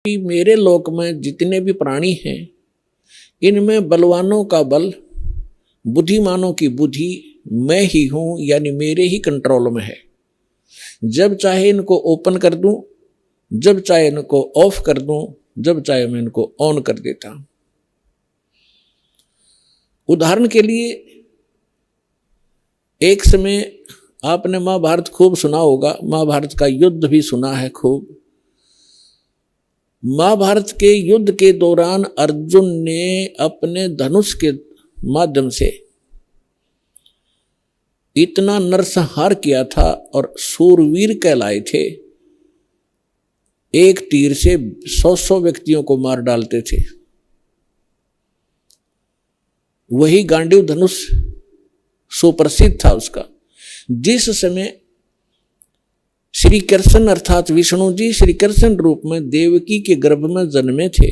कि मेरे लोक में जितने भी प्राणी हैं इनमें बलवानों का बल, बुद्धिमानों की बुद्धि मैं ही हूं, यानी मेरे ही कंट्रोल में है। जब चाहे इनको ओपन कर दूं, जब चाहे इनको ऑफ कर दूं, जब चाहे मैं इनको ऑन कर देता हूं। उदाहरण के लिए एक समय आपने महाभारत खूब सुना होगा, महाभारत का युद्ध भी सुना है खूब। महाभारत के युद्ध के दौरान अर्जुन ने अपने धनुष के माध्यम से इतना नरसंहार किया था और सूरवीर कहलाए थे। एक तीर से 100 व्यक्तियों को मार डालते थे। वही गांडीव धनुष सुप्रसिद्ध था उसका। जिस समय श्री कृष्ण अर्थात विष्णु जी श्री कृष्ण रूप में देवकी के गर्भ में जन्मे थे,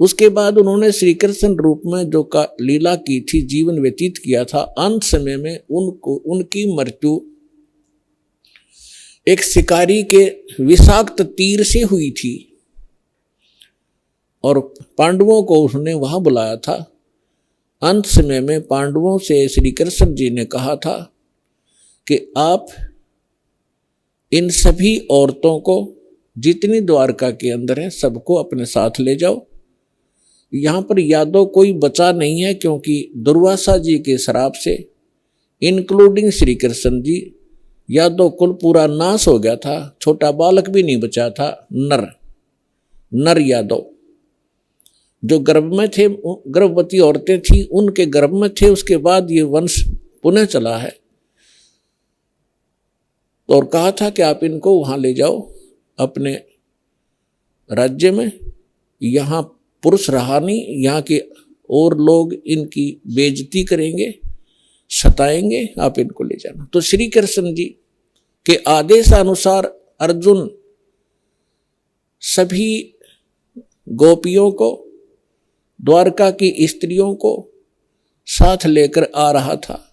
उसके बाद उन्होंने श्री कृष्ण रूप में जो का लीला की थी, जीवन व्यतीत किया था, अंत समय में उनकी मृत्यु एक शिकारी के विषाक्त तीर से हुई थी और पांडवों को उसने वहां बुलाया था। अंत समय में पांडवों से श्री कृष्ण जी ने कहा था कि आप इन सभी औरतों को जितनी द्वारका के अंदर है सबको अपने साथ ले जाओ। यहां पर यादव कोई बचा नहीं है, क्योंकि दुर्वासा जी के श्राप से इंक्लूडिंग श्री कृष्ण जी यादव कुल पूरा नाश हो गया था। छोटा बालक भी नहीं बचा था। नर यादव जो गर्भ में थे, गर्भवती औरतें थी उनके गर्भ में थे। उसके बाद ये वंश पुनः चला है और कहा था कि आप इनको वहां ले जाओ अपने राज्य में। यहां पुरुष रहा नहीं, यहाँ के और लोग इनकी बेइज्जती करेंगे, सताएंगे, आप इनको ले जाना। तो श्री कृष्ण जी के आदेशानुसार अर्जुन सभी गोपियों को, द्वारका की स्त्रियों को साथ लेकर आ रहा था।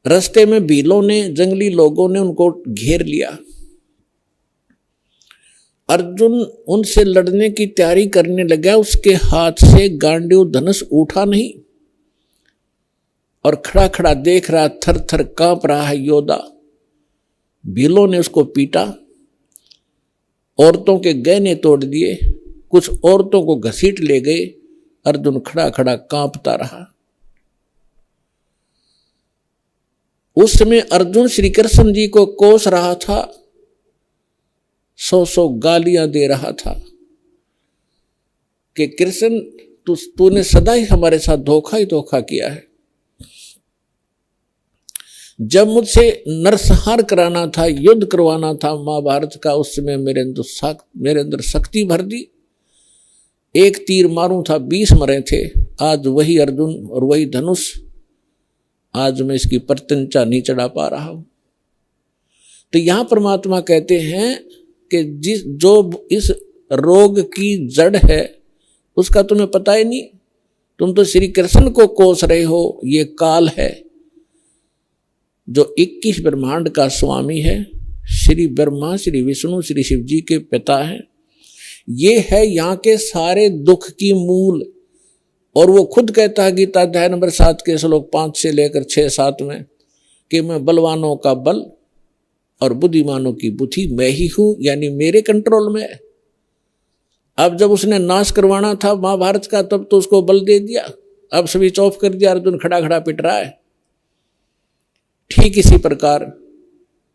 रास्ते में भीलों ने, जंगली लोगों ने उनको घेर लिया। अर्जुन उनसे लड़ने की तैयारी करने लगा, उसके हाथ से गांडीव धनुष उठा नहीं और खड़ा खड़ा देख रहा, थर थर कांप रहा है योद्धा। भीलों ने उसको पीटा, औरतों के गहने तोड़ दिए, कुछ औरतों को घसीट ले गए। अर्जुन खड़ा खड़ा कांपता रहा। उस समय अर्जुन श्री कृष्ण जी को कोस रहा था, 100 गालियां दे रहा था कि कृष्ण तूने सदा ही हमारे साथ धोखा ही धोखा किया है। जब मुझसे नरसंहार कराना था, युद्ध करवाना था महाभारत का, उस समय मेरे अंदर शक्ति भर दी। एक तीर मारूं था 20 मरे थे। आज वही अर्जुन और वही धनुष, आज मैं इसकी प्रत्यंचा नहीं चढ़ा पा रहा हूं। तो यहां परमात्मा कहते हैं कि जो इस रोग की जड़ है उसका तुम्हें पता ही नहीं। तुम तो श्री कृष्ण को कोस रहे हो। ये काल है जो 21 ब्रह्मांड का स्वामी है। श्री ब्रह्मा, श्री विष्णु, श्री शिव जी के पिता हैं। ये है यहाँ के सारे दुख की मूल। और वो खुद कहता है गीता अध्याय नंबर 7 के श्लोक 5 से लेकर 6-7 में कि मैं बलवानों का बल और बुद्धिमानों की बुद्धि मैं ही हूं, यानी मेरे कंट्रोल में है। अब जब उसने नाश करवाना था महाभारत का, तब तो उसको बल दे दिया, अब स्विच ऑफ कर दिया। अर्जुन खड़ा खड़ा पिट रहा है। ठीक इसी प्रकार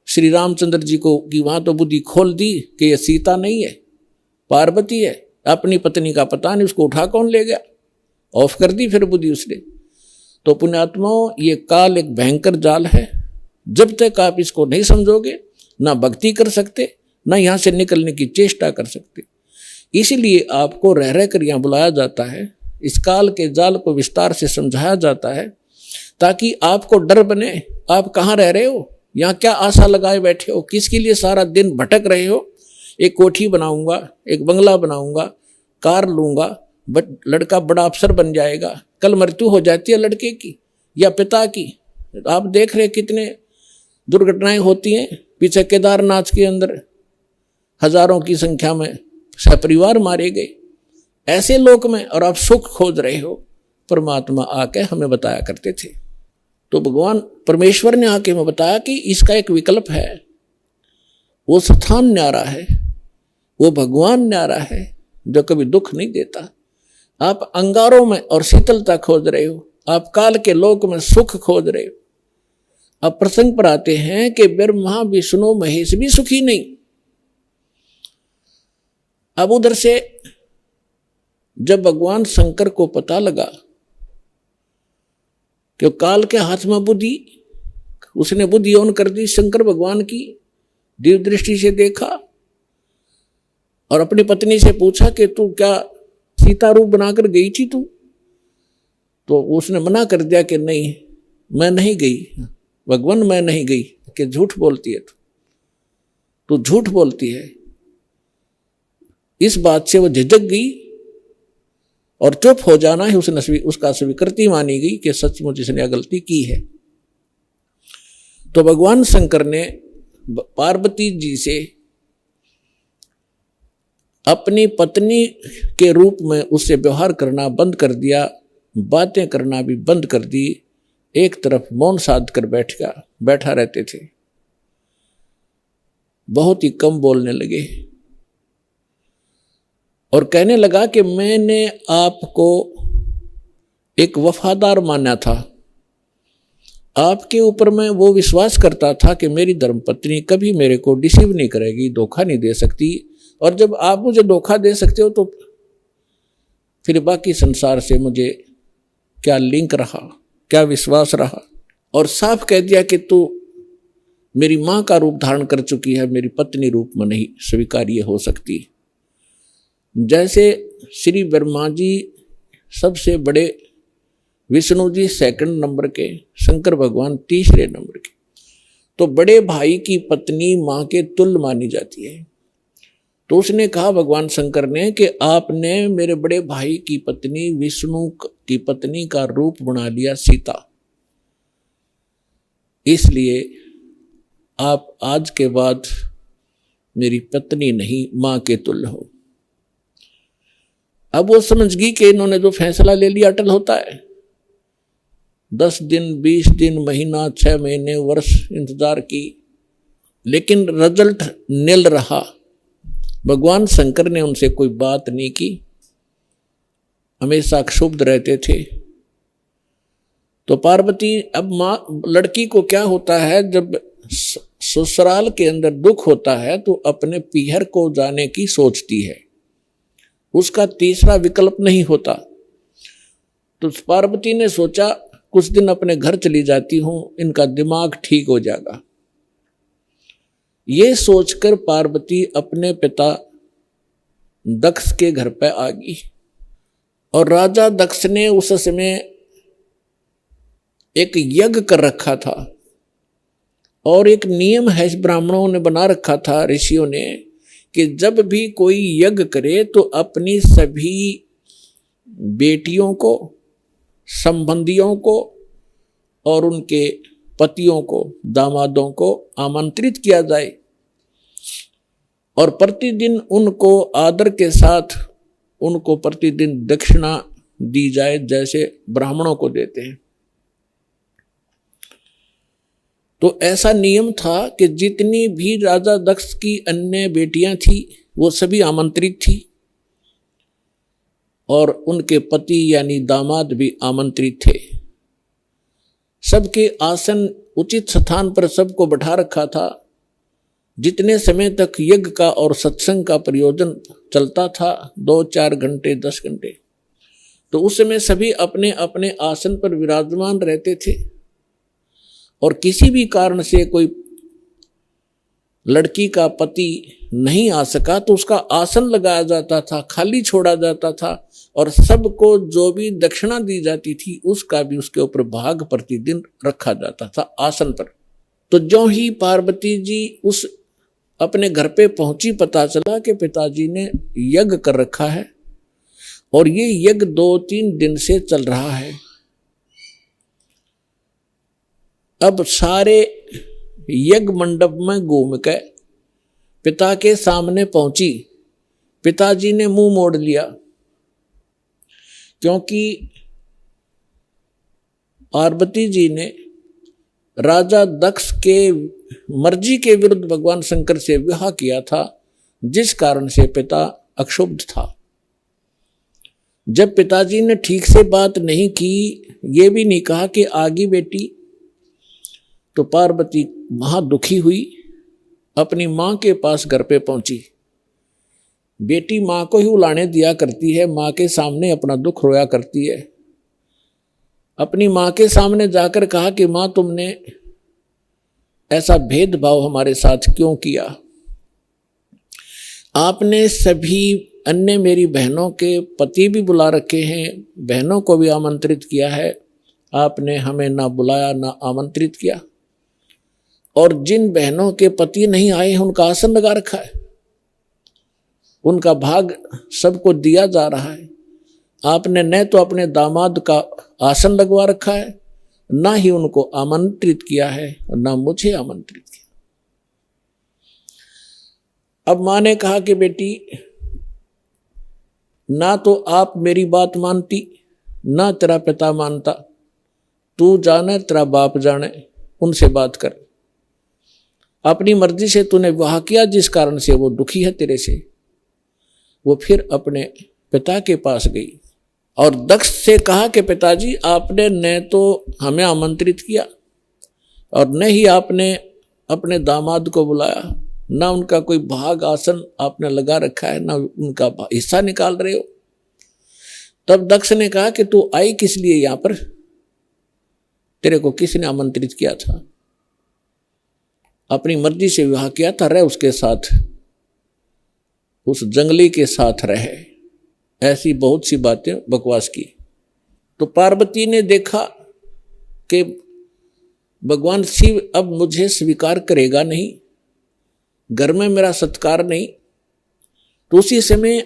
श्री रामचंद्र जी को की वहां तो बुद्धि खोल दी कि यह सीता नहीं है, पार्वती है। अपनी पत्नी का पता नहीं, उसको उठा कौन ले गया, ऑफ कर दी फिर बुद्धि उसने। तो पुण्यात्माओं, ये काल एक भयंकर जाल है। जब तक आप इसको नहीं समझोगे, ना भक्ति कर सकते, ना यहां से निकलने की चेष्टा कर सकते। इसीलिए आपको रह रह कर यहां बुलाया जाता है, इस काल के जाल को विस्तार से समझाया जाता है, ताकि आपको डर बने। आप कहाँ रह रहे हो, यहाँ क्या आशा लगाए बैठे हो, किसके लिए सारा दिन भटक रहे हो। एक कोठी बनाऊंगा, एक बंगला बनाऊंगा, कार लूंगा, लड़का बड़ा अफसर बन जाएगा। कल मृत्यु हो जाती है लड़के की या पिता की। आप देख रहे कितने दुर्घटनाएं होती हैं। पीछे केदारनाथ के अंदर हजारों की संख्या में सपरिवार मारे गए ऐसे लोक में, और आप सुख खोज रहे हो। परमात्मा आके हमें बताया करते थे। तो भगवान परमेश्वर ने आके हमें बताया कि इसका एक विकल्प है। वो स्थान न्यारा है, वो भगवान न्यारा है जो कभी दुख नहीं देता। आप अंगारों में और शीतलता खोज रहे हो, आप काल के लोक में सुख खोज रहे हो। अब प्रसंग पर आते हैं कि ब्रह्मा विष्णु महेश भी सुखी नहीं। अब उधर से जब भगवान शंकर को पता लगा कि काल के हाथ में बुद्धि, उसने बुद्धि ऑन कर दी। शंकर भगवान की दिव्य दृष्टि से देखा और अपनी पत्नी से पूछा कि तू क्या सीता रूप बनाकर गई थी तू? तो उसने मना कर दिया कि नहीं, मैं नहीं गई भगवान, मैं नहीं गई। कि झूठ बोलती है तू झूठ बोलती है। इस बात से वो झिझक गई और चुप हो जाना ही उसका स्वीकृति मानी गई कि सचमुच इसने गलती की है। तो भगवान शंकर ने पार्वती जी से अपनी पत्नी के रूप में उससे व्यवहार करना बंद कर दिया, बातें करना भी बंद कर दी। एक तरफ मौन साध कर बैठा रहते थे, बहुत ही कम बोलने लगे और कहने लगा कि मैंने आपको एक वफादार माना था, आपके ऊपर मैं वो विश्वास करता था कि मेरी धर्मपत्नी कभी मेरे को डिसीव नहीं करेगी, धोखा नहीं दे सकती। और जब आप मुझे धोखा दे सकते हो तो फिर बाकी संसार से मुझे क्या लिंक रहा, क्या विश्वास रहा। और साफ कह दिया कि तू मेरी मां का रूप धारण कर चुकी है, मेरी पत्नी रूप में नहीं स्वीकार्य हो सकती। जैसे श्री ब्रह्मा जी सबसे बड़े, विष्णु जी सेकंड नंबर के, शंकर भगवान तीसरे नंबर के। तो बड़े भाई की पत्नी मां के तुल्य मानी जाती है। तो उसने कहा भगवान शंकर ने कि आपने मेरे बड़े भाई की पत्नी विष्णु की पत्नी का रूप बना लिया सीता, इसलिए आप आज के बाद मेरी पत्नी नहीं मां के तुल्य हो। अब वो समझ गई कि इन्होंने जो फैसला ले लिया अटल होता है। 10 दिन 20 दिन महीना 6 महीने वर्ष इंतजार की, लेकिन रिजल्ट निल रहा। भगवान शंकर ने उनसे कोई बात नहीं की, हमेशा क्षुब्ध रहते थे। तो पार्वती, अब मां, लड़की को क्या होता है जब ससुराल के अंदर दुख होता है तो अपने पीहर को जाने की सोचती है, उसका तीसरा विकल्प नहीं होता। तो पार्वती ने सोचा कुछ दिन अपने घर चली जाती हूं, इनका दिमाग ठीक हो जाएगा। ये सोचकर पार्वती अपने पिता दक्ष के घर पे आ गई। और राजा दक्ष ने उस समय एक यज्ञ कर रखा था और एक नियम है ब्राह्मणों ने बना रखा था, ऋषियों ने, कि जब भी कोई यज्ञ करे तो अपनी सभी बेटियों को, संबंधियों को और उनके पतियों को, दामादों को आमंत्रित किया जाए और प्रतिदिन उनको आदर के साथ उनको प्रतिदिन दक्षिणा दी जाए जैसे ब्राह्मणों को देते हैं। तो ऐसा नियम था कि जितनी भी राजा दक्ष की अन्य बेटियां थी वो सभी आमंत्रित थी और उनके पति यानी दामाद भी आमंत्रित थे। सबके आसन उचित स्थान पर सबको बैठा रखा था। जितने समय तक यज्ञ का और सत्संग का प्रयोजन चलता था, 2-4 घंटे 10 घंटे, तो उस समय सभी अपने अपने आसन पर विराजमान रहते थे। और किसी भी कारण से कोई लड़की का पति नहीं आ सका तो उसका आसन लगाया जाता था, खाली छोड़ा जाता था और सबको जो भी दक्षिणा दी जाती थी उसका भी उसके ऊपर भाग प्रतिदिन रखा जाता था आसन पर। तो ज्यों ही पार्वती जी उस अपने घर पे पहुंची, पता चला कि पिताजी ने यज्ञ कर रखा है और ये यज्ञ 2-3 दिन से चल रहा है। अब सारे यज्ञ मंडप में घूम के पिता के सामने पहुंची पिताजी ने मुंह मोड़ लिया, क्योंकि पार्वती जी ने राजा दक्ष के मर्जी के विरुद्ध भगवान शंकर से विवाह किया था, जिस कारण से पिता अक्षुब्ध था। जब पिताजी ने ठीक से बात नहीं की, ये भी नहीं कहा कि आगी बेटी, तो पार्वती महादुखी हुई, अपनी मां के पास घर पे पहुंची। बेटी मां को ही उलाने दिया करती है, मां के सामने अपना दुख रोया करती है। अपनी मां के सामने जाकर कहा कि मां, तुमने ऐसा भेदभाव हमारे साथ क्यों किया? आपने सभी अन्य मेरी बहनों के पति भी बुला रखे हैं, बहनों को भी आमंत्रित किया है, आपने हमें ना बुलाया ना आमंत्रित किया। और जिन बहनों के पति नहीं आए हैं उनका आसन लगा रखा है, उनका भाग सबको दिया जा रहा है। आपने न तो अपने दामाद का आसन लगवा रखा है, ना ही उनको आमंत्रित किया है और ना मुझे आमंत्रित किया। अब मां ने कहा कि बेटी, ना तो आप मेरी बात मानती, ना तेरा पिता मानता, तू जाने तेरा बाप जाने, उनसे बात कर। अपनी मर्जी से तूने विवाह किया, जिस कारण से वो दुखी है तेरे से। वो फिर अपने पिता के पास गई और दक्ष से कहा कि पिताजी, आपने न तो हमें आमंत्रित किया और न ही आपने अपने दामाद को बुलाया, ना उनका कोई भाग आसन आपने लगा रखा है, ना उनका हिस्सा निकाल रहे हो। तब दक्ष ने कहा कि तू आई किस लिए यहां पर? तेरे को किसने आमंत्रित किया था? अपनी मर्जी से विवाह किया था, रह उसके साथ, उस जंगली के साथ रहे। ऐसी बहुत सी बातें बकवास की। तो पार्वती ने देखा कि भगवान शिव अब मुझे स्वीकार करेगा नहीं, घर में मेरा सत्कार नहीं, तो उसी समय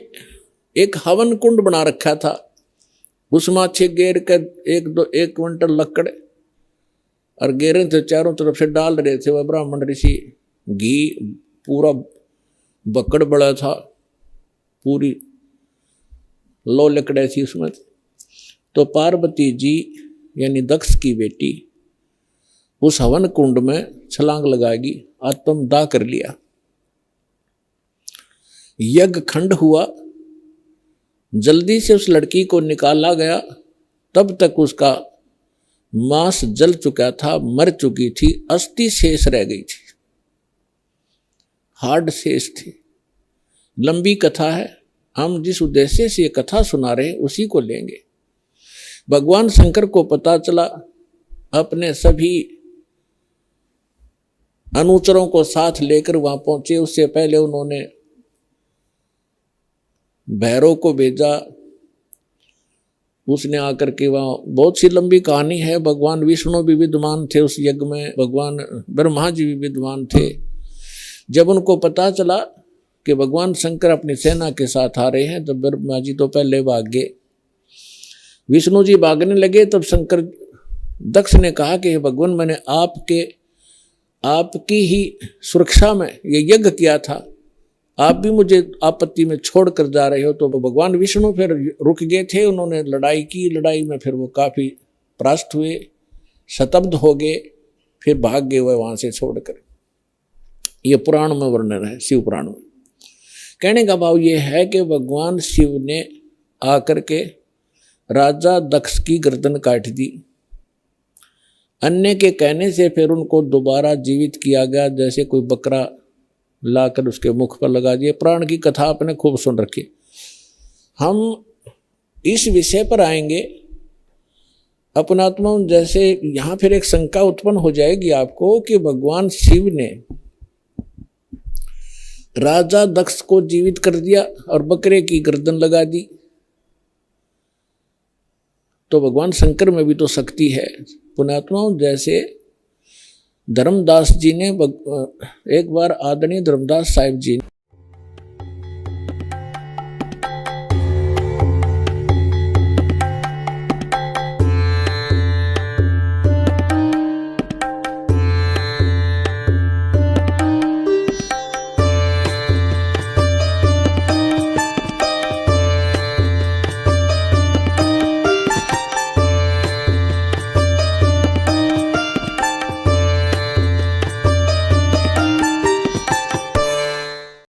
एक हवन कुंड बना रखा था। उसमें अच्छे गेर के 1 क्विंटल लकड़ और गेरे थे, चारों तरफ से डाल रहे थे वह ब्राह्मण ऋषि। घी पूरा बकड़ बड़ा था, पूरी लो लकड़े थी उसमें। तो पार्वती जी यानी दक्ष की बेटी उस हवन कुंड में छलांग लगाएगी, आत्मदाह कर लिया। यज्ञ खंड हुआ, जल्दी से उस लड़की को निकाला गया। तब तक उसका मांस जल चुका था, मर चुकी थी, अस्थि शेष रह गई थी, हार्ड शेष थी। लंबी कथा है, हम जिस उद्देश्य से ये कथा सुना रहे हैं उसी को लेंगे। भगवान शंकर को पता चला, अपने सभी अनुचरों को साथ लेकर वहां पहुंचे। उससे पहले उन्होंने भैरव को भेजा, उसने आकर के वहां, बहुत सी लंबी कहानी है। भगवान विष्णु भी विद्वान थे उस यज्ञ में, भगवान ब्रह्मा जी भी विद्वान थे। जब उनको पता चला कि भगवान शंकर अपनी सेना के साथ आ रहे हैं, तो ब्रह्मा जी तो पहले भाग गए, विष्णु जी भागने लगे। तब शंकर दक्ष ने कहा कि भगवान, मैंने आपकी ही सुरक्षा में ये यज्ञ किया था, आप भी मुझे आपत्ति में छोड़ कर जा रहे हो। तो भगवान विष्णु फिर रुक गए थे, उन्होंने लड़ाई की। लड़ाई में फिर वो काफी परास्त हुए, शतब्द हो गए, फिर भाग गए वह वहां से छोड़कर। ये पुराण में वर्णन है, शिव पुराण में। कहने का भाव ये है कि भगवान शिव ने आकर के राजा दक्ष की गर्दन काट दी। अन्य के कहने से फिर उनको दोबारा जीवित किया गया, जैसे कोई बकरा लाकर उसके मुख पर लगा दिए। प्राण की कथा आपने खूब सुन रखी। हम इस विषय पर आएंगे अपनात्मा। जैसे यहां फिर एक शंका उत्पन्न हो जाएगी आपको कि भगवान शिव ने राजा दक्ष को जीवित कर दिया और बकरे की गर्दन लगा दी, तो भगवान शंकर में भी तो शक्ति है। पुण्यात्माओं, जैसे धर्मदास जी ने एक बार आदरणीय धर्मदास साहिब जी